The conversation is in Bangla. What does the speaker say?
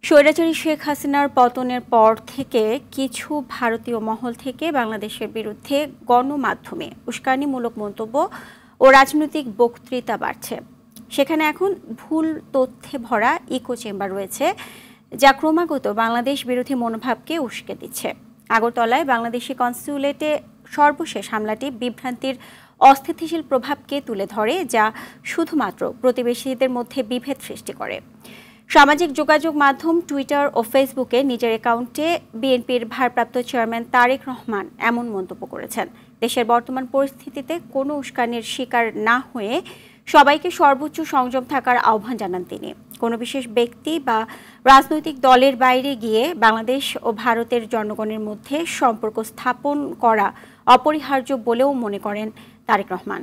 স্বৈরাচারী শেখ হাসিনার পতনের পর থেকে কিছু ভারতীয় মহল থেকে বাংলাদেশের বিরুদ্ধে গণমাধ্যমে উস্কানিমূলক মন্তব্য ও রাজনৈতিক বক্তৃতা বাড়ছে। সেখানে এখন ভুল তথ্যে ভরা ইকো চেম্বার রয়েছে, যা ক্রমাগত বাংলাদেশ বিরোধী মনোভাবকে উস্কে দিচ্ছে। আগরতলায় বাংলাদেশি কনস্যুলেটে সর্বশেষ হামলাটি বিভ্রান্তির অস্থিতিশীল প্রভাবকে তুলে ধরে, যা শুধুমাত্র প্রতিবেশীদের মধ্যে বিভেদ সৃষ্টি করে। সামাজিক যোগাযোগ মাধ্যম টুইটার ও ফেসবুকে নিজের অ্যাকাউন্টে বিএনপির ভারপ্রাপ্ত চেয়ারম্যান তারেক রহমান এমন মন্তব্য করেছেন। দেশের বর্তমান পরিস্থিতিতে কোনো উস্কানির শিকার না হয়ে সবাইকে সর্বোচ্চ সংযম থাকার আহ্বান জানান তিনি। কোনো বিশেষ ব্যক্তি বা রাজনৈতিক দলের বাইরে গিয়ে বাংলাদেশ ও ভারতের জনগণের মধ্যে সম্পর্ক স্থাপন করা অপরিহার্য বলেও মনে করেন তারেক রহমান।